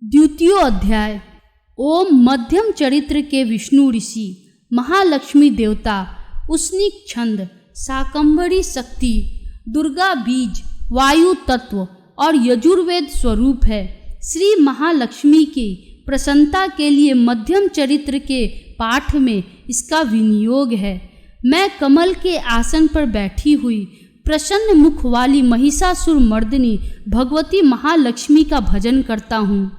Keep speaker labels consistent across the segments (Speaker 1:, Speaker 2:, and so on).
Speaker 1: द्वितीय अध्याय। ओम मध्यम चरित्र के विष्णु ऋषि, महालक्ष्मी देवता, उष्णिक छंद, शाकंभरी शक्ति, दुर्गा बीज, वायु तत्व और यजुर्वेद स्वरूप है। श्री महालक्ष्मी की प्रसन्नता के लिए मध्यम चरित्र के पाठ में इसका विनियोग है। मैं कमल के आसन पर बैठी हुई प्रसन्न मुख वाली महिषासुर मर्दिनी भगवती महालक्ष्मी का भजन करता हूँ,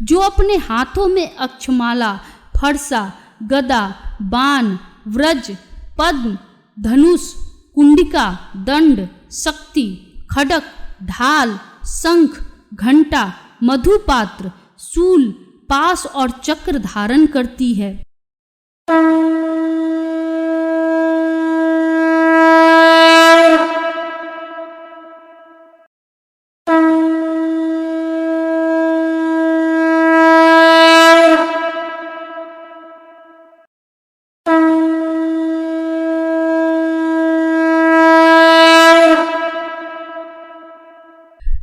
Speaker 1: जो अपने हाथों में अक्षमाला, फरसा, गदा, बाण, व्रज, पद्म, धनुष, कुंडिका, दंड, शक्ति, खड्ग, ढाल, शंख, घंटा, मधुपात्र, शूल, पास और चक्र धारण करती है।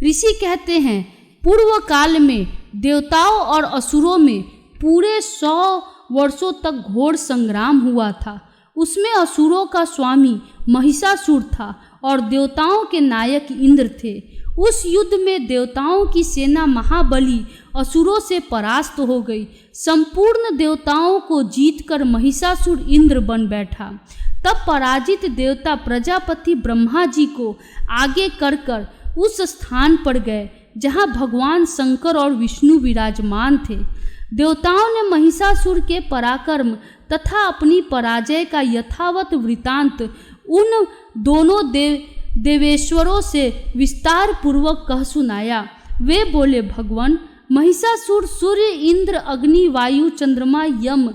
Speaker 1: ऋषि कहते हैं, पूर्व काल में देवताओं और असुरों में पूरे 100 वर्षों तक घोर संग्राम हुआ था। उसमें असुरों का स्वामी महिषासुर था और देवताओं के नायक इंद्र थे। उस युद्ध में देवताओं की सेना महाबली असुरों से परास्त हो गई। संपूर्ण देवताओं को जीतकर महिषासुर इंद्र बन बैठा। तब पराजित देवता प्रजापति ब्रह्मा जी को आगे कर उस स्थान पर गए जहाँ भगवान शंकर और विष्णु विराजमान थे। देवताओं ने महिषासुर के पराक्रम तथा अपनी पराजय का यथावत वृतांत उन दोनों देवेश्वरों से विस्तार पूर्वक कह सुनाया। वे बोले, भगवान, महिषासुर सूर्य, इंद्र, अग्नि, वायु, चंद्रमा, यम,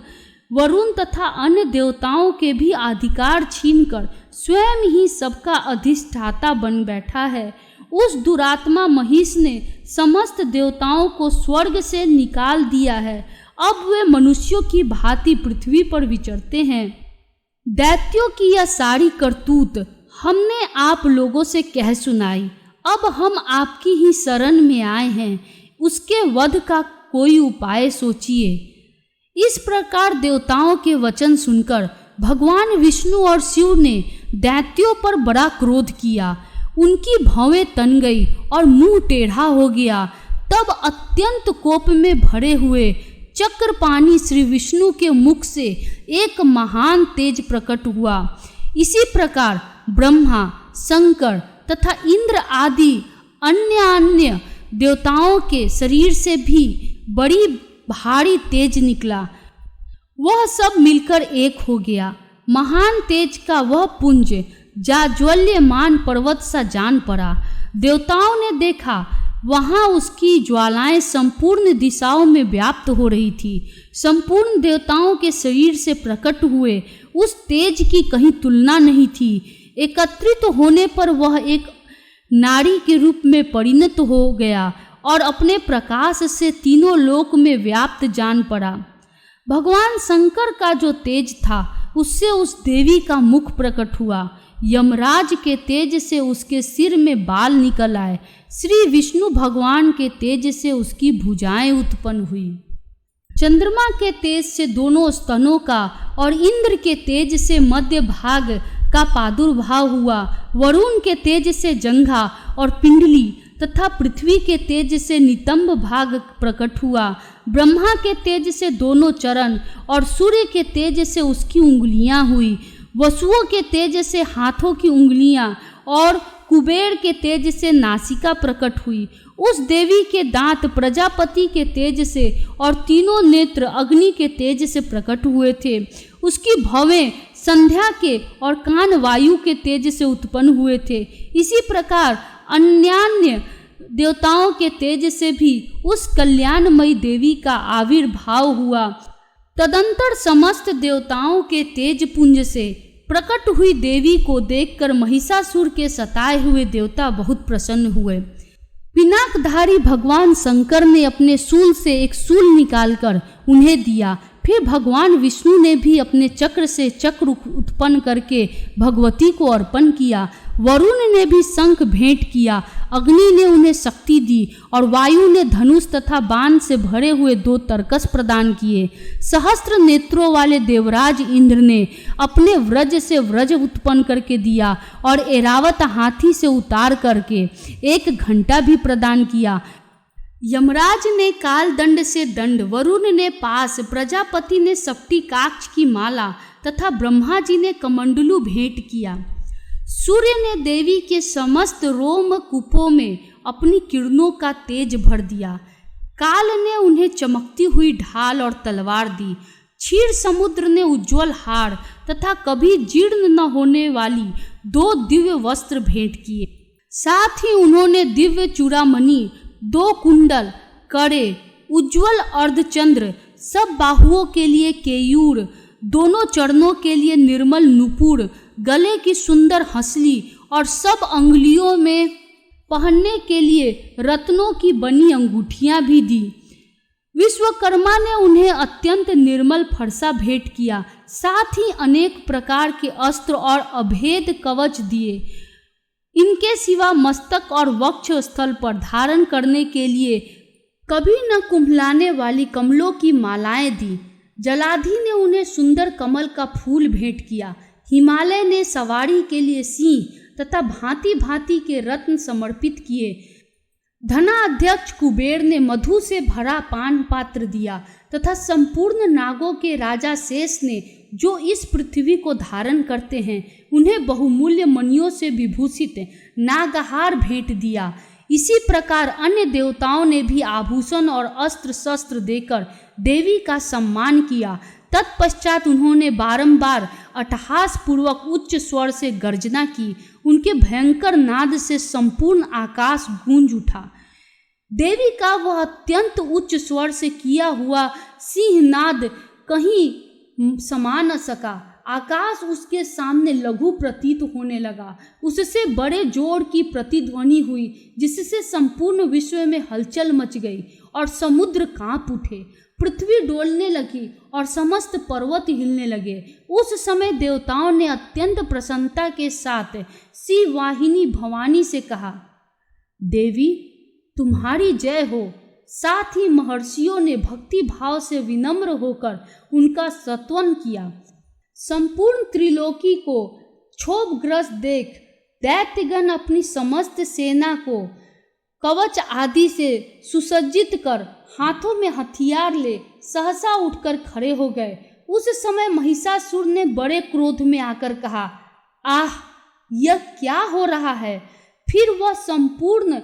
Speaker 1: वरुण तथा अन्य देवताओं के भी अधिकार छीनकर स्वयं ही सबका अधिष्ठाता बन बैठा है। उस दुरात्मा महिष ने समस्त देवताओं को स्वर्ग से निकाल दिया है। अब वे मनुष्यों की भांति पृथ्वी पर विचरते हैं। दैत्यों की यह सारी करतूत हमने आप लोगों से कह सुनाई। अब हम आपकी ही शरण में आए हैं, उसके वध का कोई उपाय सोचिए। इस प्रकार देवताओं के वचन सुनकर भगवान विष्णु और शिव ने दैत्यों पर बड़ा क्रोध किया। उनकी भौवें तन गई और मुंह टेढ़ा हो गया। तब अत्यंत कोप में भरे हुए चक्रपाणी श्री विष्णु के मुख से एक महान तेज प्रकट हुआ। इसी प्रकार ब्रह्मा, शंकर तथा इंद्र आदि अन्य देवताओं के शरीर से भी बड़ी भारी तेज निकला। वह सब मिलकर एक हो गया। महान तेज का वह पुंज जाज्वल्यमान पर्वत सा जान पड़ा। देवताओं ने देखा, वहां उसकी ज्वालाएं संपूर्ण दिशाओं में व्याप्त हो रही थी। संपूर्ण देवताओं के शरीर से प्रकट हुए उस तेज की कहीं तुलना नहीं थी। एकत्रित होने पर वह एक नारी के रूप में परिणत हो गया और अपने प्रकाश से तीनों लोक में व्याप्त जान पड़ा। भगवान शंकर का जो तेज था, उससे उस देवी का मुख प्रकट हुआ। यमराज के तेज से उसके सिर में बाल निकल आए। श्री विष्णु भगवान के तेज से उसकी भुजाएं उत्पन्न हुई। चंद्रमा के तेज से दोनों स्तनों का और इंद्र के तेज से मध्य भाग का प्रादुर्भाव हुआ। वरुण के तेज से जंघा और पिंडली तथा पृथ्वी के तेज से नितंब भाग प्रकट हुआ। ब्रह्मा के तेज से दोनों चरण और सूर्य के तेज से उसकी उंगलियां हुई। वसुओं के तेज से हाथों की उंगलियां और कुबेर के तेज से नासिका प्रकट हुई। उस देवी के दांत प्रजापति के तेज से और तीनों नेत्र अग्नि के तेज से प्रकट हुए थे। उसकी भौवें संध्या के और कान वायु के तेज से उत्पन्न हुए थे। इसी प्रकार अन्यान्य देवताओं के तेज से भी उस कल्याणमयी देवी का आविर्भाव हुआ। तदंतर समस्त देवताओं के तेज पुंज से प्रकट हुई देवी को देखकर महिषासुर के सताए हुए देवता बहुत प्रसन्न हुए। पिनाकधारी भगवान शंकर ने अपने शूल से एक शूल निकालकर उन्हें दिया। फिर भगवान विष्णु ने भी अपने चक्र से चक्र उत्पन्न करके भगवती को अर्पण किया। वरुण ने भी शंख भेंट किया, अग्नि ने उन्हें शक्ति दी और वायु ने धनुष तथा बाण से भरे हुए 2 तरकस प्रदान किए। सहस्त्र नेत्रों वाले देवराज इंद्र ने अपने व्रज से व्रज उत्पन्न करके दिया और ऐरावत हाथी से उतार करके 1 घंटा भी प्रदान किया। यमराज ने काल दंड से दंड, वरुण ने पास, प्रजापति ने सप्तिकाक्ष की माला तथा ब्रह्मा जी ने कमंडलू भेंट किया। सूर्य ने देवी के समस्त रोम कूपों में अपनी किरणों का तेज भर दिया। काल ने उन्हें चमकती हुई ढाल और तलवार दी। क्षीर समुद्र ने उज्ज्वल हार तथा कभी जीर्ण न होने वाली 2 दिव्य वस्त्र भेंट किए। साथ ही उन्होंने दिव्य चूड़ामणि, 2 कुंडल, कड़े, उज्ज्वल अर्धचंद्र, सब बाहुओं के लिए केयूर, दोनों चरणों के लिए निर्मल नुपुर, गले की सुंदर हंसली और सब अंगुलियों में पहनने के लिए रत्नों की बनी अंगूठियां भी दी। विश्वकर्मा ने उन्हें अत्यंत निर्मल फरसा भेंट किया। साथ ही अनेक प्रकार के अस्त्र और अभेद कवच दिए। इनके सिवा मस्तक और वक्ष स्थल पर धारण करने के लिए कभी न कुम्भलाने वाली कमलों की मालाएं दी। जलाधि ने उन्हें सुंदर कमल का फूल भेंट किया। हिमालय ने सवारी के लिए सिंह तथा भांति भांति के रत्न समर्पित किए। धनाध्यक्ष कुबेर ने मधु से भरा पान पात्र दिया तथा संपूर्ण नागों के राजा शेष ने, जो इस पृथ्वी को धारण करते हैं, उन्हें बहुमूल्य मणियों से विभूषित नागहार भेंट दिया। इसी प्रकार अन्य देवताओं ने भी आभूषण और अस्त्र शस्त्र देकर देवी का सम्मान किया। तत्पश्चात उन्होंने बारंबार अट्टहास पूर्वक उच्च स्वर से गर्जना की। उनके भयंकर नाद से संपूर्ण आकाश गूंज उठा। देवी का वह अत्यंत उच्च स्वर से किया हुआ सिंहनाद कहीं समा न सका। आकाश उसके सामने लघु प्रतीत होने लगा। उससे बड़े जोर की प्रतिध्वनि हुई, जिससे संपूर्ण विश्व में हलचल मच गई और समुद्र कांप उठे। पृथ्वी डोलने लगी और समस्त पर्वत हिलने लगे। उस समय देवताओं ने अत्यंत प्रसन्नता के साथ शिववाहिनी भवानी से कहा, देवी तुम्हारी जय हो। साथ ही महर्षियों ने भक्ति भाव से विनम्र होकर उनका स्तवन किया। संपूर्ण त्रिलोकी को क्षोभग्रस्त देख दैत्यगण अपनी समस्त सेना को कवच आदि से सुसज्जित कर हाथों में हथियार ले सहसा उठकर खड़े हो गए। उस समय महिषासुर ने बड़े क्रोध में आकर कहा, आह, यह क्या हो रहा है। फिर वह संपूर्ण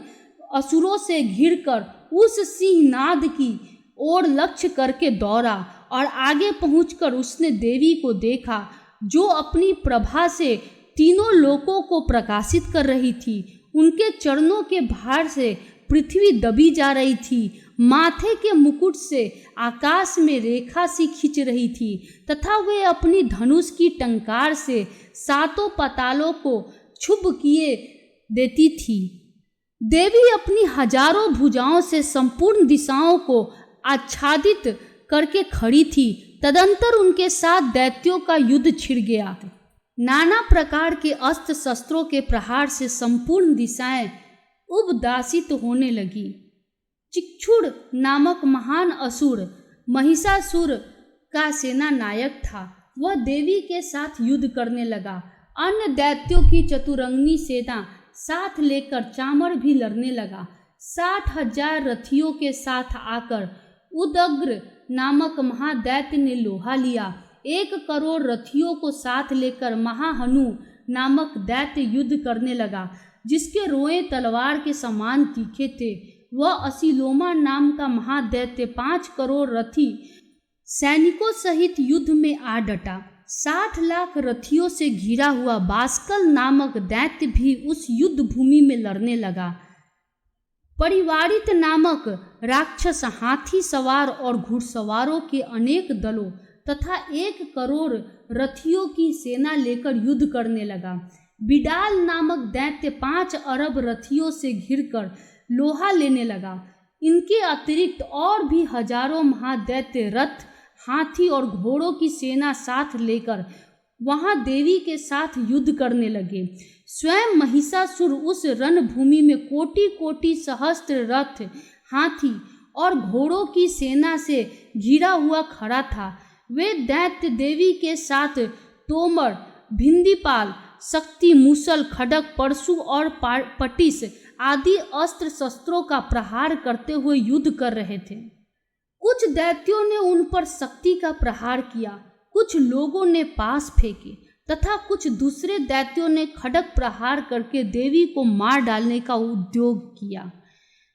Speaker 1: असुरों से घिरकर उस सिंहनाद की ओर लक्ष्य करके दौड़ा और आगे पहुंचकर उसने देवी को देखा, जो अपनी प्रभा से तीनों लोकों को प्रकाशित कर रही थी। उनके चरणों के भार से पृथ्वी दबी जा रही थी। माथे के मुकुट से आकाश में रेखा सी खींच रही थी तथा वे अपनी धनुष की टंकार से सातों पातालों को क्षुब्ध किए देती थी। देवी अपनी हजारों भुजाओं से संपूर्ण दिशाओं को आच्छादित करके खड़ी थी। तदंतर उनके साथ दैत्यों का युद्ध छिड़ गया। नाना प्रकार के अस्त्र शस्त्रों के प्रहार से संपूर्ण दिशाएं उबदासित होने लगी। चिक्षुर नामक महान असुर महिषासुर का सेना नायक था। वह देवी के साथ युद्ध करने लगा। अन्य दैत्यों की चतुरंगी सेना साथ लेकर चामर भी लड़ने लगा। 60,000 रथियों के साथ आकर उदग्र नामक महादैत्य ने लोहा लिया। 1 करोड़ रथियों को साथ लेकर महाहनु नामक दैत्य युद्ध करने लगा, जिसके रोए तलवार के समान तीखे थे। वह असिलोमा नाम का महादैत्य 5 करोड़ रथी सैनिकों सहित युद्ध में आ डटा। 60 लाख रथियों से घिरा हुआ बास्कल नामक दैत्य भी उस युद्ध भूमि में लड़ने लगा। परिवारित नामक राक्षस हाथी सवार और घुड़सवारों के अनेक दलों तथा 1 करोड़ रथियों की सेना लेकर युद्ध करने लगा। बिडाल नामक दैत्य 5 अरब रथियों से घिरकर लोहा लेने लगा। इनके अतिरिक्त और भी हजारों महादैत्य रथ हाथी और घोड़ों की सेना साथ लेकर वहां देवी के साथ युद्ध करने लगे। स्वयं महिषासुर उस रणभूमि में कोटि कोटि सहस्त्र रथ, हाथी और घोड़ों की सेना से घिरा हुआ खड़ा था। वे दैत्य देवी के साथ तोमर, भिंदीपाल, शक्ति, मूसल, खड्ग, परशु और पटिस आदि अस्त्र शस्त्रों का प्रहार करते हुए युद्ध कर रहे थे। कुछ दैत्यों ने उन पर शक्ति का प्रहार किया, कुछ लोगों ने पास फेंके तथा कुछ दूसरे दैत्यों ने खड्ग प्रहार करके देवी को मार डालने का उद्योग किया।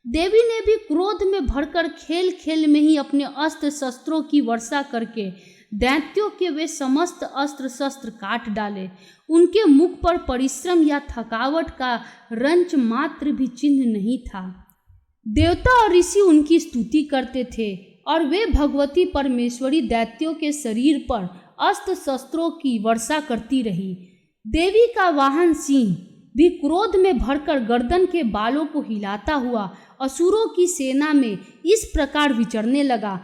Speaker 1: देवी ने भी क्रोध में भरकर खेल खेल में ही अपने अस्त्र शस्त्रों की वर्षा करके दैत्यों के वे समस्त अस्त्र शस्त्र काट डाले। उनके मुख पर परिश्रम या थकावट का रंच मात्र भी चिन्ह नहीं था। देवता और ऋषि उनकी स्तुति करते थे और वे भगवती परमेश्वरी दैत्यों के शरीर पर अस्त्र शस्त्रों की वर्षा करती रही। देवी का वाहन सिंह भी क्रोध में भरकर गर्दन के बालों को हिलाता हुआ असुरों की सेना में इस प्रकार विचरने लगा,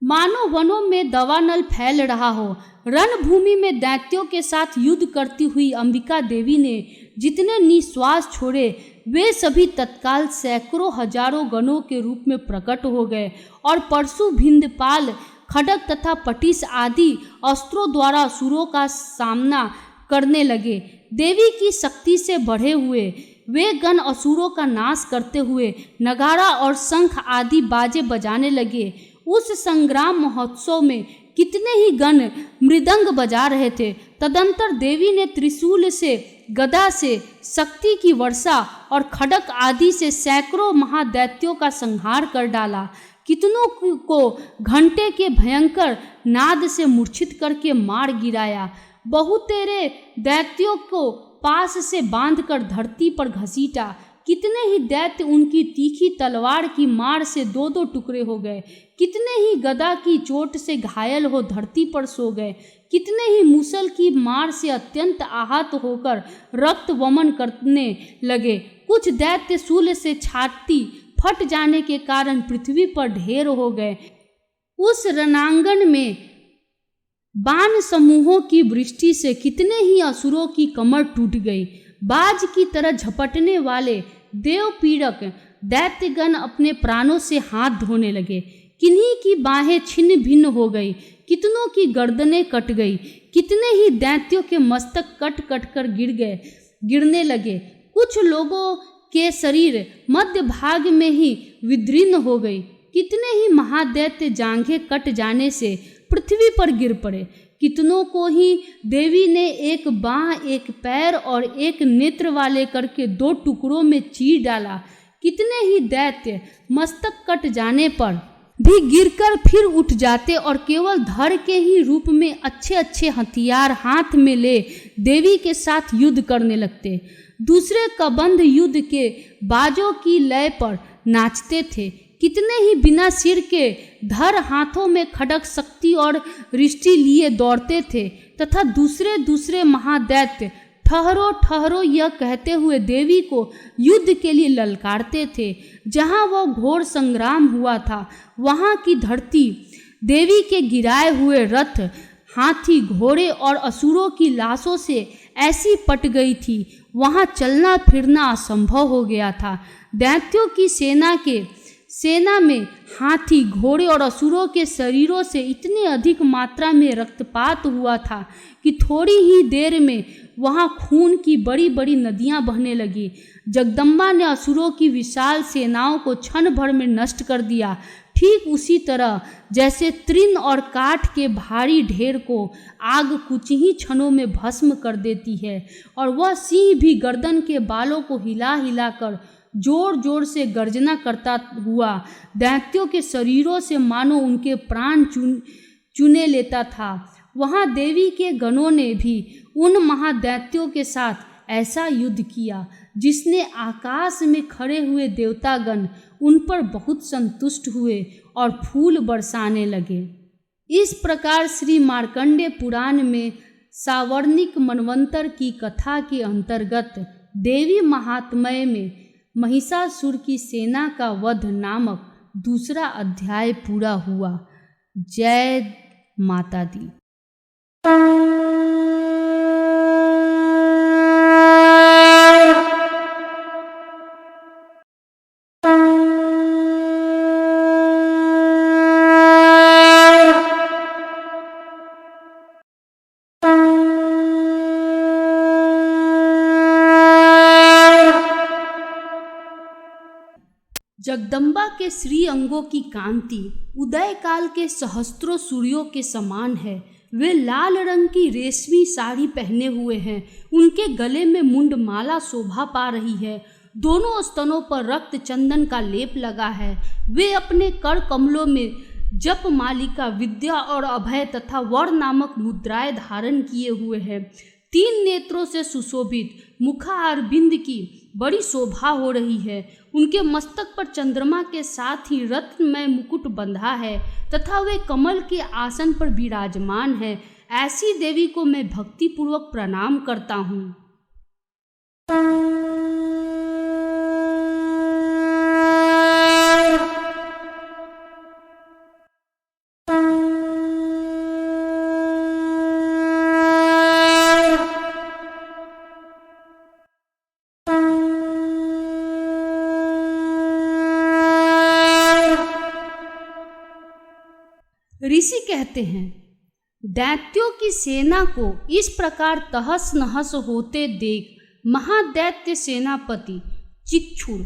Speaker 1: मानो वनों में दावानल फैल रहा हो। रणभूमि में दैत्यों के साथ युद्ध करती हुई अंबिका देवी ने जितने निश्वास छोड़े वे सभी तत्काल सैकड़ों हजारों गणों के रूप में प्रकट हो गए और परशु, भिंदपाल, खड्ग तथा पटिस आदि अस्त्रों द्वारा असुरों का सामना करने लगे। देवी की शक्ति से बढ़े हुए वे गण असुरों का नाश करते हुए नगारा और शंख आदि बाजे बजाने लगे। उस संग्राम महोत्सव में कितने ही गण मृदंग बजा रहे थे। तदंतर देवी ने त्रिशूल से, गदा से शक्ति की वर्षा और खड्ग आदि से सैकड़ों महादैत्यों का संहार कर डाला। कितनों को घंटे के भयंकर नाद से मूर्छित करके मार गिराया। बहुतेरे दैत्यों को पास से बांधकर धरती पर घसीटा। कितने ही दैत्य उनकी तीखी तलवार की मार से दो दो टुकड़े हो गए। कितने ही गदा की चोट से घायल हो धरती पर सो गए। कितने ही मूसल की मार से अत्यंत आहत होकर रक्त वमन करने लगे। कुछ दैत्य शूल से छाती फट जाने के कारण पृथ्वी पर ढेर हो गए। उस रणांगण में बाण समूहों की वृष्टि से कितने ही असुरों की कमर टूट गई। बाज की तरह झपटने वाले देव पीड़क दैत्यगण अपने प्राणों से हाथ धोने लगे। किन्हीं की बाहें छिन्न भिन्न हो गई, कितनों की गर्दनें कट गई। कितने ही दैत्यों के मस्तक कट कट कर गिरने लगे। कुछ लोगों के शरीर मध्य भाग में ही विदीर्ण हो गई। कितने ही महादैत्य जांघें कट जाने से पृथ्वी पर गिर पड़े। कितनों को ही देवी ने एक बाह, एक पैर और एक नेत्र वाले करके दो टुकड़ों में चीर डाला। कितने ही दैत्य मस्तक कट जाने पर भी गिरकर फिर उठ जाते और केवल धड़ के ही रूप में अच्छे अच्छे हथियार हाथ में ले देवी के साथ युद्ध करने लगते। दूसरे कबंध युद्ध के बाजों की लय पर नाचते थे। कितने ही बिना सिर के धर हाथों में खड्ग, शक्ति और रिष्टि लिए दौड़ते थे तथा दूसरे दूसरे महादैत्य ठहरो ठहरो यह कहते हुए देवी को युद्ध के लिए ललकारते थे। जहाँ वह घोर संग्राम हुआ था वहाँ की धरती देवी के गिराए हुए रथ, हाथी, घोड़े और असुरों की लाशों से ऐसी पट गई थी, वहाँ चलना फिरना असंभव हो गया था। दैत्यों की सेना में हाथी, घोड़े और असुरों के शरीरों से इतनी अधिक मात्रा में रक्तपात हुआ था कि थोड़ी ही देर में वहाँ खून की बड़ी बड़ी नदियाँ बहने लगी। जगदम्बा ने असुरों की विशाल सेनाओं को क्षण भर में नष्ट कर दिया। ठीक उसी तरह जैसे तृण और काठ के भारी ढेर को आग कुछ ही क्षणों में भस्म कर देती है, और वह सिंह भी गर्दन के बालों को हिला हिला कर जोर जोर से गर्जना करता हुआ दैत्यों के शरीरों से मानो उनके प्राण चुने लेता था। वहाँ देवी के गणों ने भी उन महादैत्यों के साथ ऐसा युद्ध किया जिसने आकाश में खड़े हुए देवतागण उन पर बहुत संतुष्ट हुए और फूल बरसाने लगे। इस प्रकार श्री मार्कंडेय पुराण में सावर्णिक मनवंतर की कथा के अंतर्गत देवी महात्म्य में महिषासुर की सेना का वध नामक दूसरा अध्याय पूरा हुआ। जय माता दी। जगदम्बा के श्री अंगों की कांति उदय काल के सहस्त्रों सूर्यों के समान है। वे लाल रंग की रेशमी साड़ी पहने हुए हैं। उनके गले में मुंडमाला शोभा पा रही है। दोनों स्तनों पर रक्त चंदन का लेप लगा है। वे अपने कर कमलों में जप मालिका, विद्या और अभय तथा वर नामक मुद्राएं धारण किए हुए हैं। 3 नेत्रों से सुशोभित मुखारबिंद की बड़ी शोभा हो रही है। उनके मस्तक पर चंद्रमा के साथ ही रत्नमय मुकुट बंधा है तथा वे कमल के आसन पर विराजमान है। ऐसी देवी को मैं भक्ति पूर्वक प्रणाम करता हूँ। ऋषि कहते हैं, दैत्यों की सेना को इस प्रकार तहस नहस होते देख महादैत्य सेनापति चिक्षुर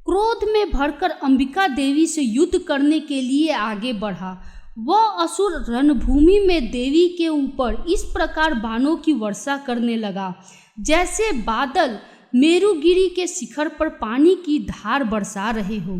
Speaker 1: क्रोध में भरकर अंबिका देवी से युद्ध करने के लिए आगे बढ़ा। वह असुर रणभूमि में देवी के ऊपर इस प्रकार बाणों की वर्षा करने लगा जैसे बादल मेरुगिरी के शिखर पर पानी की धार बरसा रहे हो।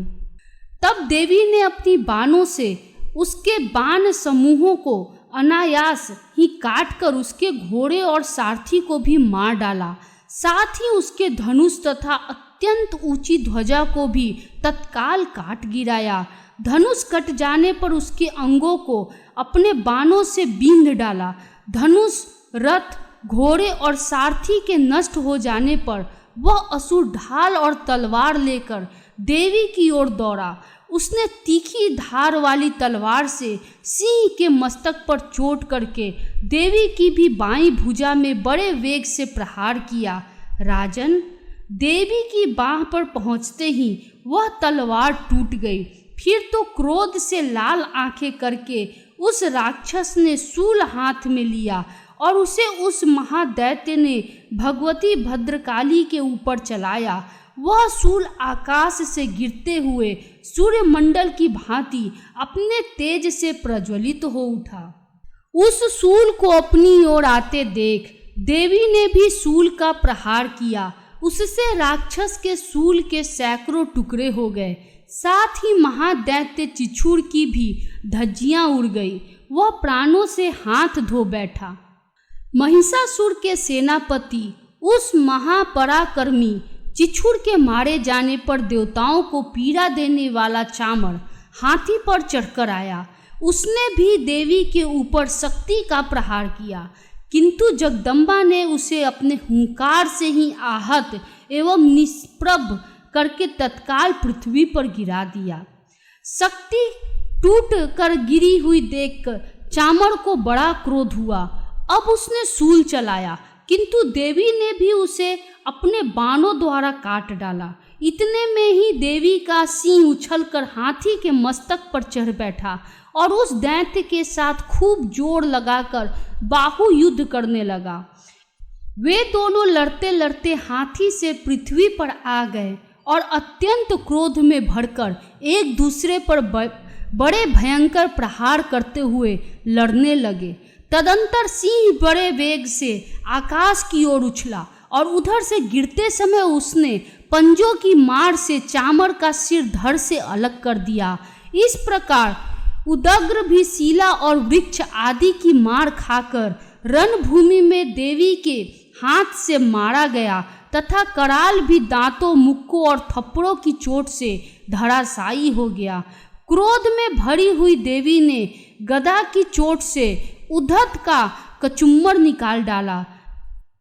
Speaker 1: तब देवी ने अपनी बाणों से उसके बाण समूहों को अनायास ही काटकर उसके घोड़े और सारथी को भी मार डाला। साथ ही उसके धनुष तथा अत्यंत ऊंची ध्वजा को भी तत्काल काट गिराया। धनुष कट जाने पर उसके अंगों को अपने बाणों से बींध डाला। धनुष, रथ, घोड़े और सारथी के नष्ट हो जाने पर वह असुर ढाल और तलवार लेकर देवी की ओर दौड़ा। उसने तीखी धार वाली तलवार से सिंह के मस्तक पर चोट करके देवी की भी बाईं भुजा में बड़े वेग से प्रहार किया। राजन, देवी की बाह पर पहुंचते ही वह तलवार टूट गई। फिर तो क्रोध से लाल आंखें करके उस राक्षस ने शूल हाथ में लिया और उसे उस महादैत्य ने भगवती भद्रकाली के ऊपर चलाया। वह शूल आकाश से गिरते हुए सूर्यमंडल की भांति अपने तेज से प्रज्वलित हो उठा। उस शूल को अपनी ओर आते देख देवी ने भी शूल का प्रहार किया। उससे राक्षस के शूल के सैकड़ों टुकड़े हो गए। साथ ही महादैत्य चिक्षुर की भी धज्जियां उड़ गई। वह प्राणों से हाथ धो बैठा। महिषासुर के सेनापति उस महापराक्रमी चिक्षुर के मारे जाने पर देवताओं को पीड़ा देने वाला चामर हाथी पर चढ़कर आया। उसने भी देवी के ऊपर शक्ति का प्रहार किया, किंतु जगदम्बा ने उसे अपने हुंकार से ही आहत एवं निष्प्रभ करके तत्काल पृथ्वी पर गिरा दिया। शक्ति टूट कर गिरी हुई देखकर चामर को बड़ा क्रोध हुआ। अब उसने शूल चलाया, किंतु देवी ने भी उसे अपने बाणों द्वारा काट डाला। इतने में ही देवी का सिंह उछलकर हाथी के मस्तक पर चढ़ बैठा और उस दैत्य के साथ खूब जोर लगाकर बाहु युद्ध करने लगा। वे दोनों लड़ते लड़ते हाथी से पृथ्वी पर आ गए और अत्यंत क्रोध में भरकर एक दूसरे पर बड़े भयंकर प्रहार करते हुए लड़ने लगे। तदंतर सिंह बड़े वेग से आकाश की ओर उछला और उधर से गिरते समय उसने पंजों की मार से चामर का सिर धड़ से अलग कर दिया। इस प्रकार उदग्र भी शिला और वृक्ष आदि की मार खाकर रणभूमि में देवी के हाथ से मारा गया तथा कराल भी दांतों, मुक्कों और थप्पड़ों की चोट से धराशायी हो गया। क्रोध में भरी हुई देवी ने गदा की चोट से उद्धत का कचुम्बर निकाल डाला।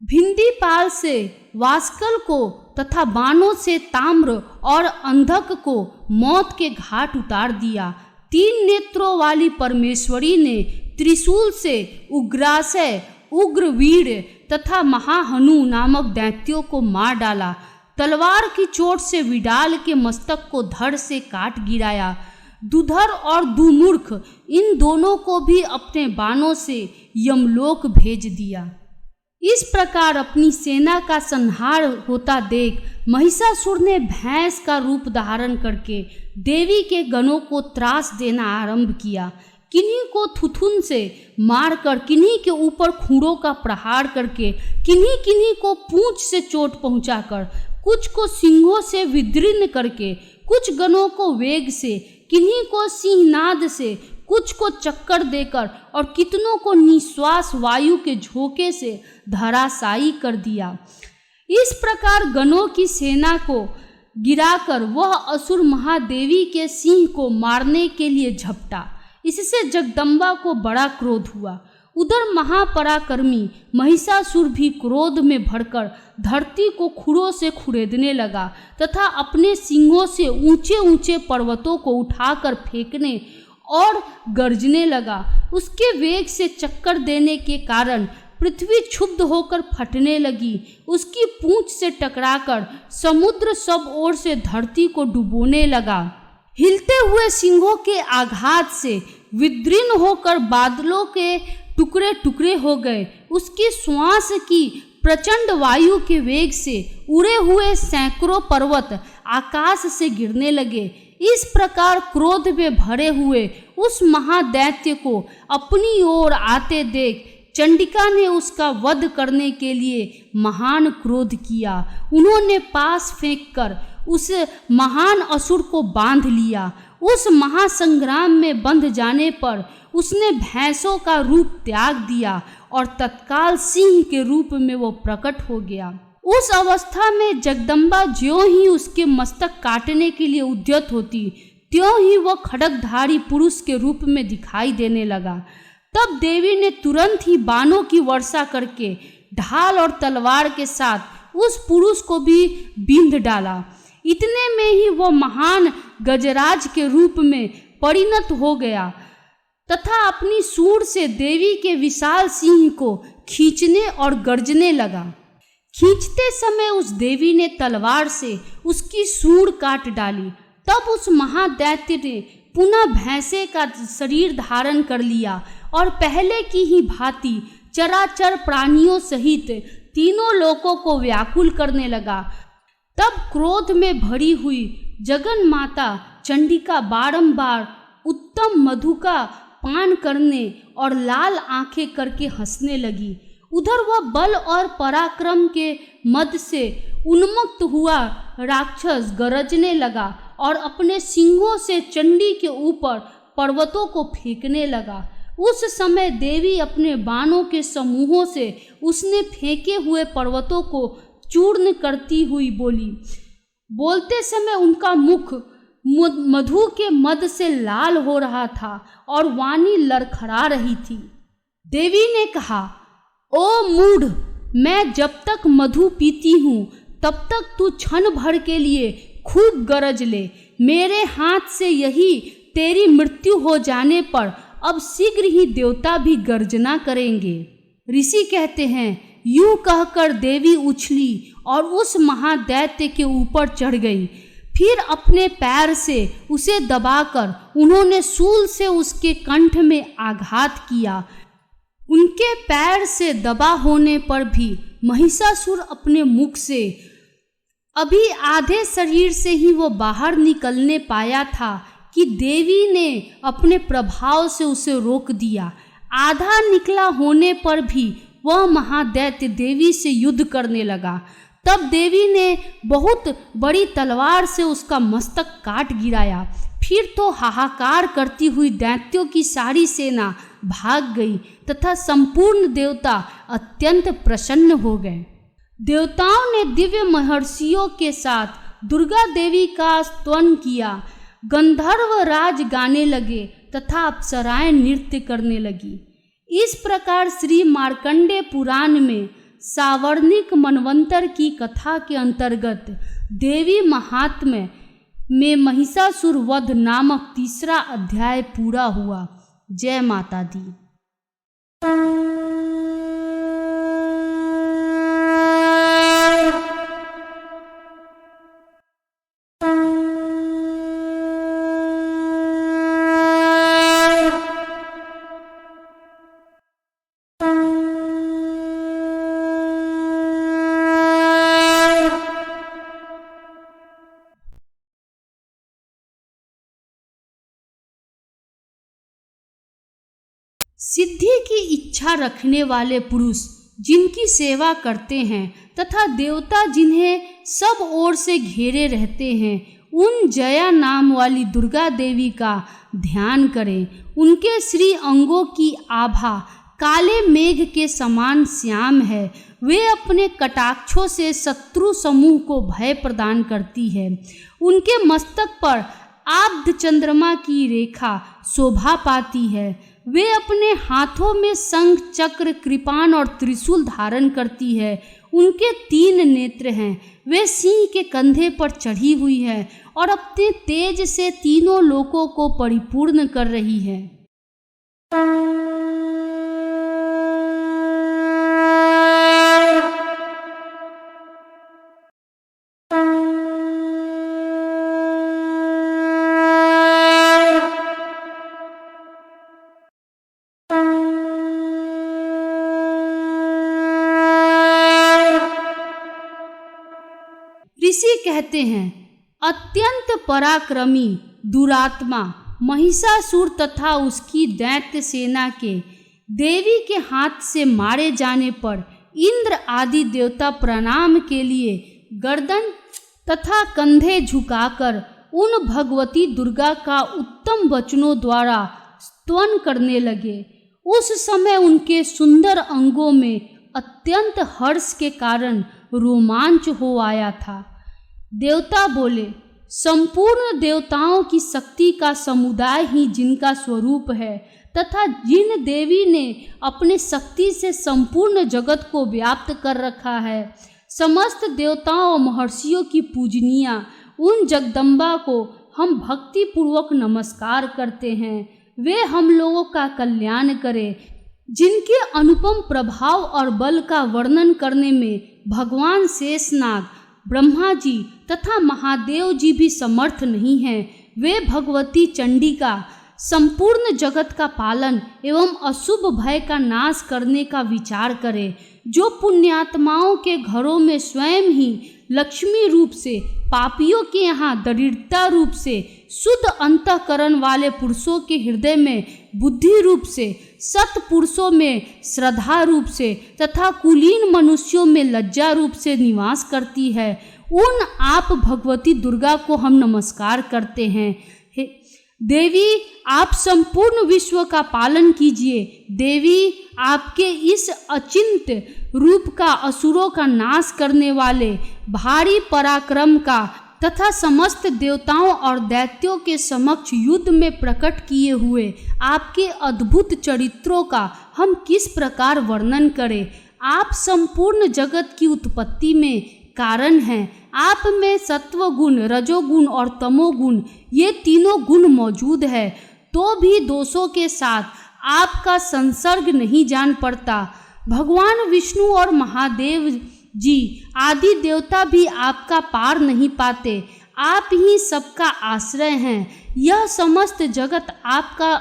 Speaker 1: भिंदीपाल से वास्कल को तथा बाणों से ताम्र और अंधक को मौत के घाट उतार दिया। 3 नेत्रों वाली परमेश्वरी ने त्रिशूल से उग्रासय, उग्रवीर तथा महाहनु नामक दैत्यों को मार डाला। तलवार की चोट से विडाल के मस्तक को धड़ से काट गिराया। दुधर और दुमूर्ख इन दोनों को भी अपने बाणों से यमलोक भेज दिया। इस प्रकार अपनी सेना का संहार होता देख महिषासुर ने भैंस का रूप धारण करके देवी के गणों को त्रास देना आरंभ किया। किन्हीं को थुथुन से मारकर, किन्हीं के ऊपर खूंटों का प्रहार करके, किन्हीं किन्हीं को पूंछ से चोट पहुंचाकर, कुछ को सिंहों से विदीर्ण करके, कुछ गणों को वेग से, किन्हीं को सिंहनाद से, कुछ को चक्कर देकर और कितनों को निश्वास वायु के झोंके से धराशायी कर दिया। इस प्रकार गणों की सेना को गिराकर वह असुर महादेवी के सिंह को मारने के लिए झपटा। इससे जगदम्बा को बड़ा क्रोध हुआ। उधर महापराक्रमी महिषासुर भी क्रोध में भरकर धरती को खुरों से खुरेदने लगा तथा अपने सिंगों से ऊंचे ऊंचे पर्वतों को उठाकर फेंकने और गरजने लगा। उसके वेग से चक्कर देने के कारण पृथ्वी क्षुब्ध होकर फटने लगी। उसकी पूंछ से टकराकर समुद्र सब ओर से धरती को डुबोने लगा। हिलते हुए सिंहों के आघात से विदीर्ण होकर बादलों के टुकड़े टुकड़े हो गए। उसकी श्वास की प्रचंड वायु के वेग से उड़े हुए सैकड़ों पर्वत आकाश से गिरने लगे। इस प्रकार क्रोध में भरे हुए उस महादैत्य को अपनी ओर आते देख चंडिका ने उसका वध करने के लिए महान क्रोध किया। उन्होंने पास फेंककर उस महान असुर को बांध लिया। उस महासंग्राम में बंध जाने पर उसने भैंसों का रूप त्याग दिया और तत्काल सिंह के रूप में वो प्रकट हो गया। उस अवस्था में जगदम्बा ज्यों ही उसके मस्तक काटने के लिए उद्यत होती, त्यों ही वह खड्गधारी पुरुष के रूप में दिखाई देने लगा। तब देवी ने तुरंत ही बाणों की वर्षा करके ढाल और तलवार के साथ उस पुरुष को भी बींध डाला। इतने में ही वह महान गजराज के रूप में परिणत हो गया तथा अपनी सूंड से देवी के विशाल सिंह को खींचने और गर्जने लगा। खींचते समय उस देवी ने तलवार से उसकी सूंड काट डाली। तब उस महादैत्य ने पुनः भैंसे का शरीर धारण कर लिया और पहले की ही भांति चराचर प्राणियों सहित तीनों लोकों को व्याकुल करने लगा। तब क्रोध में भरी हुई जगन माता चंडिका बारंबार उत्तम मधु का पान करने और लाल आंखें करके हंसने लगी। उधर वह बल और पराक्रम के मद से उन्मत्त हुआ राक्षस गरजने लगा और अपने सिंगों से चंडी के ऊपर पर्वतों को फेंकने लगा। उस समय देवी अपने बाणों के समूहों से उसने फेंके हुए पर्वतों को चूर्ण करती हुई बोली। बोलते समय उनका मुख मधु के मद से लाल हो रहा था और वाणी लड़खड़ा रही थी। देवी ने कहा, ओ मूढ़, मैं जब तक मधु पीती हूँ तब तक तू क्षण भर के लिए खूब गरज ले। मेरे हाथ से यही तेरी मृत्यु हो जाने पर अब शीघ्र ही देवता भी गर्जना करेंगे। ऋषि कहते हैं, यूं कहकर देवी उछली और उस महादैत्य के ऊपर चढ़ गई। फिर अपने पैर से उसे दबाकर उन्होंने शूल से उसके कंठ में आघात किया। उनके पैर से दबा होने पर भी महिषासुर अपने मुख से अभी आधे शरीर से ही वो बाहर निकलने पाया था कि देवी ने अपने प्रभाव से उसे रोक दिया। आधा निकला होने पर भी वह महादैत्य देवी से युद्ध करने लगा। तब देवी ने बहुत बड़ी तलवार से उसका मस्तक काट गिराया। फिर तो हाहाकार करती हुई दैत्यों की सारी सेना भाग गई तथा संपूर्ण देवता अत्यंत प्रसन्न हो गए। देवताओं ने दिव्य महर्षियों के साथ दुर्गा देवी का स्तवन किया। गंधर्व राज गाने लगे तथा अप्सराएं नृत्य करने लगी। इस प्रकार श्री मार्कंडेय पुराण में सावर्णिक मनवंतर की कथा के अंतर्गत देवी महात्म्य में महिषासुर वध नामक 3रा अध्याय पूरा हुआ। जय माता दी। सिद्धि की इच्छा रखने वाले पुरुष जिनकी सेवा करते हैं तथा देवता जिन्हें सब ओर से घेरे रहते हैं, उन जया नाम वाली दुर्गा देवी का ध्यान करें। उनके श्री अंगों की आभा काले मेघ के समान श्याम है। वे अपने कटाक्षों से शत्रु समूह को भय प्रदान करती है। उनके मस्तक पर आब्ध चंद्रमा की रेखा शोभा पाती है। वे अपने हाथों में शंख, चक्र, कृपाण और त्रिशूल धारण करती है। उनके 3 नेत्र हैं। वे सिंह के कंधे पर चढ़ी हुई है और अपने तेज से तीनों लोकों को परिपूर्ण कर रही है। ऋषि कहते हैं, अत्यंत पराक्रमी दुरात्मा महिषासुर तथा उसकी दैत्य सेना के देवी के हाथ से मारे जाने पर इंद्र आदि देवता प्रणाम के लिए गर्दन तथा कंधे झुकाकर उन भगवती दुर्गा का उत्तम वचनों द्वारा स्तवन करने लगे। उस समय उनके सुंदर अंगों में अत्यंत हर्ष के कारण रोमांच हो आया था। देवता बोले, संपूर्ण देवताओं की शक्ति का समुदाय ही जिनका स्वरूप है तथा जिन देवी ने अपने शक्ति से संपूर्ण जगत को व्याप्त कर रखा है, समस्त देवताओं और महर्षियों की पूजनीय उन जगदम्बा को हम भक्ति पूर्वक नमस्कार करते हैं। वे हम लोगों का कल्याण करें। जिनके अनुपम प्रभाव और बल का वर्णन करने में भगवान शेषनाग, ब्रह्मा जी तथा महादेव जी भी समर्थ नहीं हैं, वे भगवती चंडिका संपूर्ण जगत का पालन एवं अशुभ भय का नाश करने का विचार करें। जो पुण्यात्माओं के घरों में स्वयं ही लक्ष्मी रूप से, पापियों के यहाँ दरिद्रता रूप से, शुद्ध अंतःकरण वाले पुरुषों के हृदय में बुद्धि रूप से, सत पुरुषों में श्रद्धा रूप से तथा कुलीन मनुष्यों में लज्जा रूप से निवास करती है, उन आप भगवती दुर्गा को हम नमस्कार करते हैं। देवी, आप संपूर्ण विश्व का पालन कीजिए। देवी, आपके इस अचिंत्य रूप का असुरों का नाश करने वाले भारी पराक्रम का तथा समस्त देवताओं और दैत्यों के समक्ष युद्ध में प्रकट किए हुए आपके अद्भुत चरित्रों का हम किस प्रकार वर्णन करें। आप संपूर्ण जगत की उत्पत्ति में कारण हैं। आप में सत्व गुण, रजोगुण और तमोगुण, ये तीनों गुण मौजूद है, तो भी दोषों के साथ आपका संसर्ग नहीं जान पड़ता। भगवान विष्णु और महादेव जी आदि देवता भी आपका पार नहीं पाते। आप ही सबका आश्रय हैं। यह समस्त जगत आपका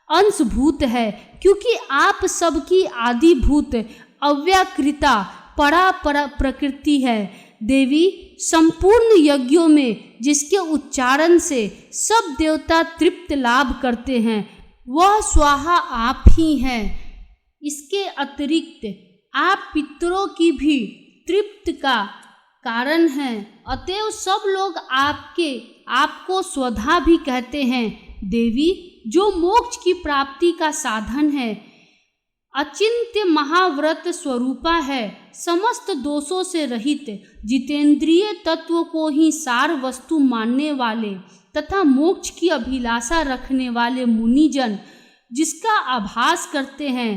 Speaker 1: अंशभूत है, क्योंकि आप सबकी आदिभूत अव्याकृता परा प्रकृति है। देवी, संपूर्ण यज्ञों में जिसके उच्चारण से सब देवता तृप्त लाभ करते हैं, वह स्वाहा आप ही हैं। इसके अतिरिक्त आप पितरों की भी तृप्त का कारण हैं। अतएव सब लोग आपको स्वधा भी कहते हैं। देवी, जो मोक्ष की प्राप्ति का साधन है, अचिंत्य महाव्रत स्वरूपा है, समस्त दोषों से रहित, जितेंद्रिय तत्व को ही सार वस्तु मानने वाले तथा मोक्ष की अभिलाषा रखने वाले मुनिजन जिसका आभास करते हैं,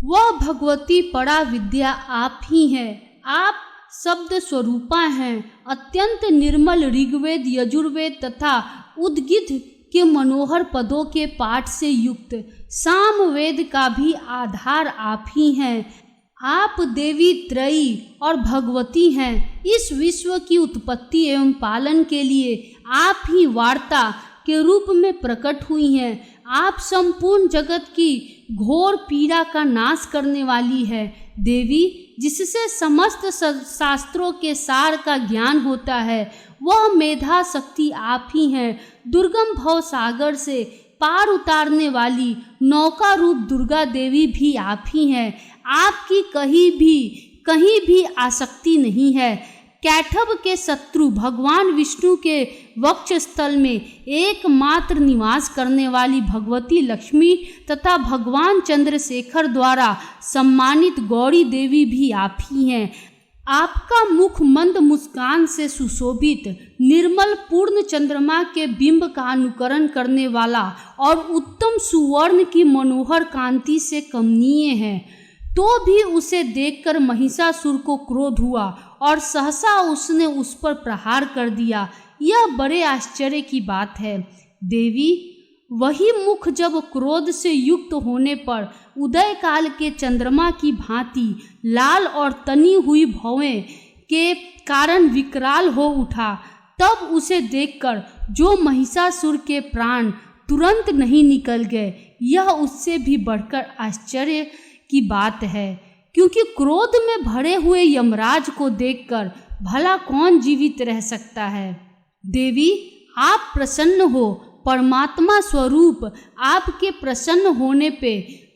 Speaker 1: वह भगवती परा विद्या आप ही हैं। आप शब्द स्वरूपा हैं। अत्यंत निर्मल ऋग्वेद, यजुर्वेद तथा उद्गीत के मनोहर पदों के पाठ से युक्त सामवेद का भी आधार आप ही हैं। आप देवी त्रयी और भगवती हैं। इस विश्व की उत्पत्ति एवं पालन के लिए आप ही वार्ता के रूप में प्रकट हुई हैं। आप संपूर्ण जगत की घोर पीड़ा का नाश करने वाली है देवी, जिससे समस्त शास्त्रों के सार का ज्ञान होता है। वह मेधा शक्ति आप ही हैं। दुर्गम भव सागर से पार उतारने वाली नौका रूप दुर्गा देवी भी आप ही हैं। आपकी कहीं भी आसक्ति नहीं है। कैठव के शत्रु भगवान विष्णु के वक्षस्थल में एकमात्र निवास करने वाली भगवती लक्ष्मी तथा भगवान चंद्रशेखर द्वारा सम्मानित गौरी देवी भी आप ही हैं। आपका मुख मंद मुस्कान से सुशोभित निर्मल पूर्ण चंद्रमा के बिंब का अनुकरण करने वाला और उत्तम सुवर्ण की मनोहर कांति से कमनीय है। तो भी उसे देखकर महिषासुर को क्रोध हुआ और सहसा उसने उस पर प्रहार कर दिया। यह बड़े आश्चर्य की बात है देवी। वही मुख जब क्रोध से युक्त होने पर उदय काल के चंद्रमा की भांति लाल और तनी हुई भौवें के कारण विकराल हो उठा, तब उसे देखकर जो महिषासुर के प्राण तुरंत नहीं निकल गए, यह उससे भी बढ़कर आश्चर्य की बात है। क्योंकि क्रोध में भरे हुए यमराज को देखकर भला कौन जीवित रह सकता है। देवी, आप प्रसन्न हो। परमात्मा स्वरूप आपके प्रसन्न होने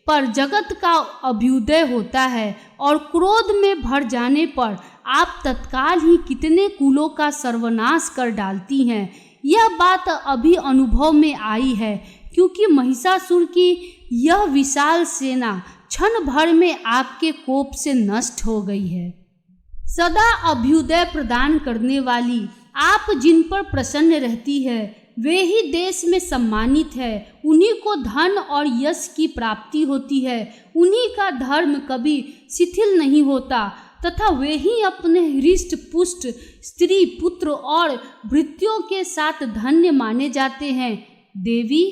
Speaker 1: पर जगत का अभ्युदय होता है और क्रोध में भर जाने पर आप तत्काल ही कितने कुलों का सर्वनाश कर डालती हैं। यह बात अभी अनुभव में आई है, क्योंकि महिषासुर की यह विशाल सेना क्षण भर में आपके कोप से नष्ट हो गई है। सदा अभ्युदय प्रदान करने वाली आप जिन पर प्रसन्न रहती है, वे ही देश में सम्मानित है। उन्हीं को धन और यश की प्राप्ति होती है। उन्हीं का धर्म कभी शिथिल नहीं होता तथा वे ही अपने हृष्ट पुष्ट स्त्री पुत्र और भृत्यों के साथ धन्य माने जाते हैं। देवी,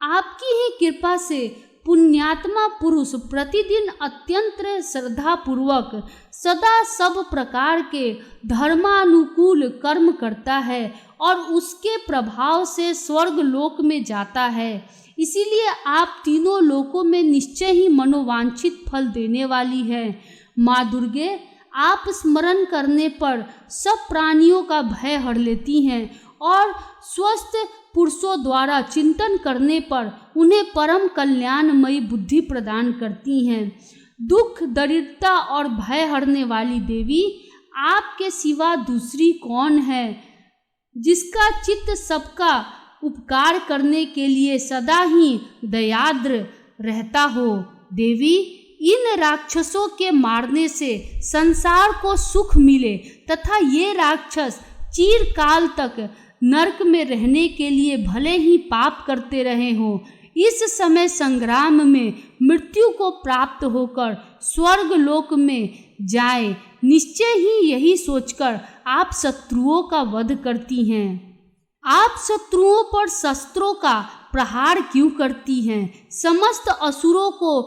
Speaker 1: आपकी ही कृपा से पुण्यात्मा पुरुष प्रतिदिन अत्यंत श्रद्धा पूर्वक सदा सब प्रकार के धर्मानुकूल कर्म करता है और उसके प्रभाव से स्वर्ग लोक में जाता है। इसीलिए आप तीनों लोकों में निश्चय ही मनोवांछित फल देने वाली है। माँ दुर्गे, आप स्मरण करने पर सब प्राणियों का भय हर लेती हैं और स्वस्थ पुरुषों द्वारा चिंतन करने पर उन्हें परम कल्याणमयी बुद्धि प्रदान करती हैं। दुख, दरिद्रता और भय हरने वाली देवी, आपके सिवा दूसरी कौन है जिसका चित्त सबका उपकार करने के लिए सदा ही दयाद्र रहता हो। देवी, इन राक्षसों के मारने से संसार को सुख मिले तथा ये राक्षस चिरकाल तक नरक में रहने के लिए भले ही पाप करते रहे हों, इस समय संग्राम में मृत्यु को प्राप्त होकर स्वर्ग लोक में जाए, निश्चय ही यही सोचकर आप शत्रुओं का वध करती हैं। आप शत्रुओं पर शस्त्रों का प्रहार क्यों करती हैं? समस्त असुरों को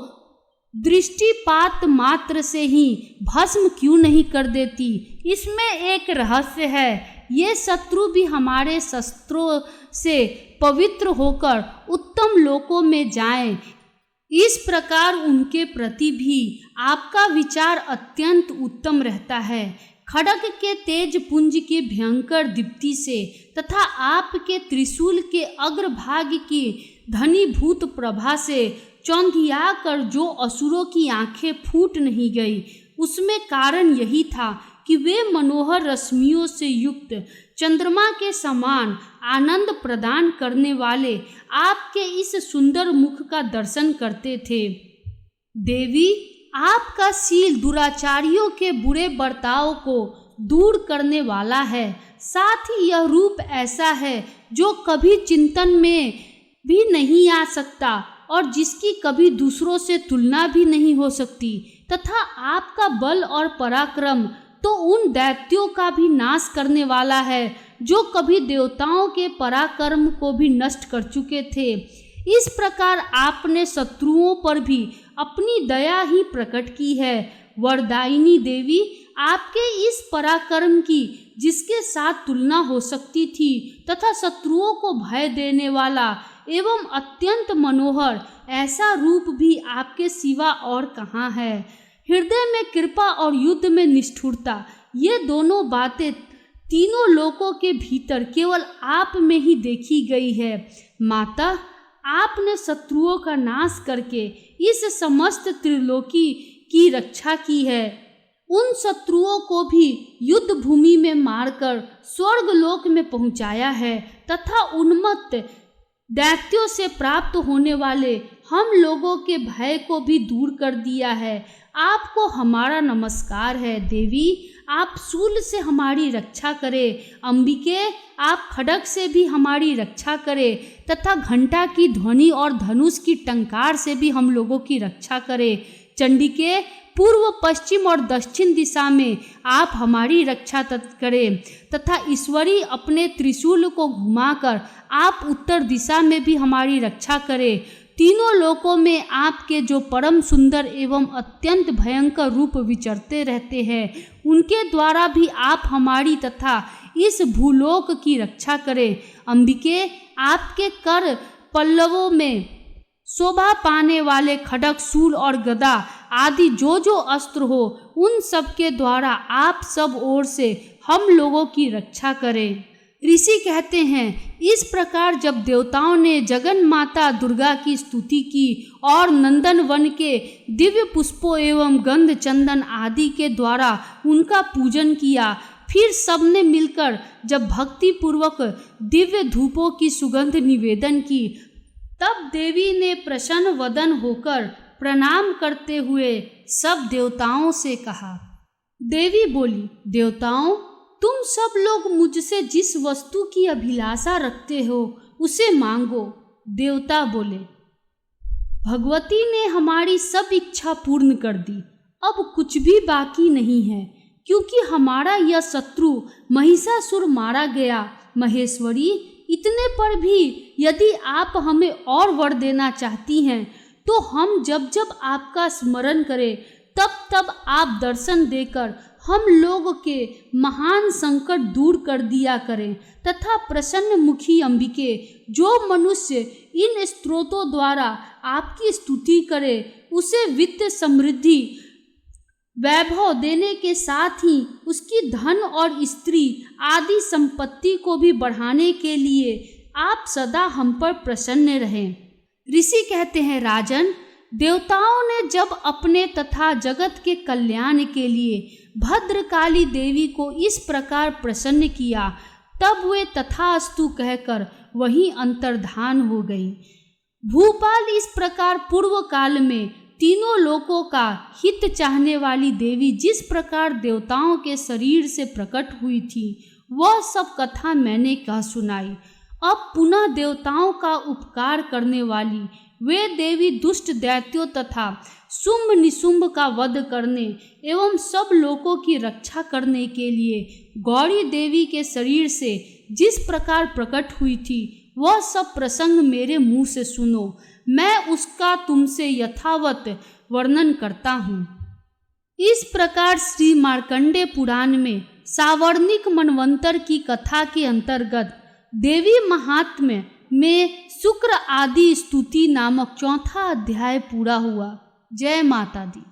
Speaker 1: दृष्टिपात मात्र से ही भस्म क्यों नहीं कर देती? इसमें एक रहस्य है। ये शत्रु भी हमारे शस्त्रों से पवित्र होकर उत्तम लोकों में जाएं। इस प्रकार उनके प्रति भी आपका विचार अत्यंत उत्तम रहता है। खड्ग के तेज पुंज की भयंकर दीप्ति से तथा आपके त्रिशूल के अग्रभाग की धनीभूत प्रभा से चौंधिया कर जो असुरों की आंखें फूट नहीं गई, उसमें कारण यही था कि वे मनोहर रश्मियों से युक्त चंद्रमा के समान आनंद प्रदान करने वाले आपके इस सुंदर मुख का दर्शन करते थे। देवी, आपका शील दुराचारियों के बुरे बर्ताव को दूर करने वाला है। साथ ही यह रूप ऐसा है जो कभी चिंतन में भी नहीं आ सकता और जिसकी कभी दूसरों से तुलना भी नहीं हो सकती, तथा आपका बल और पराक्रम तो उन दैत्यों का भी नाश करने वाला है जो कभी देवताओं के पराक्रम को भी नष्ट कर चुके थे। इस प्रकार आपने शत्रुओं पर भी अपनी दया ही प्रकट की है। वरदायिनी देवी, आपके इस पराक्रम की जिसके साथ तुलना हो सकती थी तथा शत्रुओं को भय देने वाला एवं अत्यंत मनोहर ऐसा रूप भी आपके सिवा और कहाँ है। हृदय में कृपा और युद्ध में निष्ठुरता, ये दोनों बातें तीनों लोकों के भीतर केवल आप में ही देखी गई है। माता, आपने शत्रुओं का नाश करके इस समस्त त्रिलोकी की रक्षा की है। उन शत्रुओं को भी युद्ध भूमि में मारकर स्वर्ग लोक में पहुंचाया है तथा उन्मत्त दैत्यों से प्राप्त होने वाले हम लोगों के भय को भी दूर कर दिया है। आपको हमारा नमस्कार है। देवी, आप शूल से हमारी रक्षा करें। अंबिके, आप खड्ग से भी हमारी रक्षा करें तथा घंटा की ध्वनि और धनुष की टंकार से भी हम लोगों की रक्षा करें। चंडिके, पूर्व, पश्चिम और दक्षिण दिशा में आप हमारी रक्षा करें तथा ईश्वरी अपने त्रिशूल को घुमाकर आप उत्तर दिशा में भी हमारी रक्षा करें। तीनों लोकों में आपके जो परम सुंदर एवं अत्यंत भयंकर रूप विचरते रहते हैं, उनके द्वारा भी आप हमारी तथा इस भूलोक की रक्षा करें। अंबिके, आपके कर पल्लवों में शोभा पाने वाले खड्ग, शूल और गदा आदि जो जो अस्त्र हो, उन सब के द्वारा आप सब ओर से हम लोगों की रक्षा करें। ऋषि कहते हैं, इस प्रकार जब देवताओं ने जगन माता दुर्गा की स्तुति की और नंदन वन के दिव्य पुष्पों एवं गंध चंदन आदि के द्वारा उनका पूजन किया, फिर सबने मिलकर जब भक्ति पूर्वक दिव्य धूपों की सुगंध निवेदन की, तब देवी ने प्रसन्न वदन होकर प्रणाम करते हुए सब देवताओं से कहा। देवी बोली, देवताओं, तुम सब लोग मुझसे जिस वस्तु की अभिलाषा रखते हो उसे मांगो। देवता बोले, भगवती ने हमारी सब इच्छा पूर्ण कर दी, अब कुछ भी बाकी नहीं है, क्योंकि हमारा यह शत्रु महिषासुर मारा गया। महेश्वरी, इतने पर भी यदि आप हमें और वर देना चाहती हैं तो हम जब जब आपका स्मरण करें तब तब आप दर्शन देकर हम लोग के महान संकट दूर कर दिया करें तथा प्रसन्न मुखी अंबिके, जो मनुष्य इन स्तोत्रों द्वारा आपकी स्तुति करे उसे वित्त समृद्धि वैभव देने के साथ ही उसकी धन और स्त्री आदि संपत्ति को भी बढ़ाने के लिए आप सदा हम पर प्रसन्न रहें। ऋषि कहते हैं, राजन, देवताओं ने जब अपने तथा जगत के कल्याण के लिए भद्रकाली देवी को इस प्रकार प्रसन्न किया, तब वे तथास्तु कहकर वहीं अंतर्धान हो गई। भूपाल, इस प्रकार पूर्व काल में तीनों लोकों का हित चाहने वाली देवी जिस प्रकार देवताओं के शरीर से प्रकट हुई थी, वह सब कथा मैंने कह सुनाई। अब पुनः देवताओं का उपकार करने वाली वे देवी दुष्ट दैत्यों तथा शुंभ निशुंभ का वध करने एवं सब लोकों की रक्षा करने के लिए गौरी देवी के शरीर से जिस प्रकार प्रकट हुई थी, वह सब प्रसंग मेरे मुंह से सुनो। मैं उसका तुमसे यथावत वर्णन करता हूँ। इस प्रकार श्री मार्कंडेय पुराण में सावर्णिक मनवंतर की कथा के अंतर्गत देवी महात्म्य में शुक्र आदि स्तुति नामक चौथा अध्याय पूरा हुआ। जय माता दी।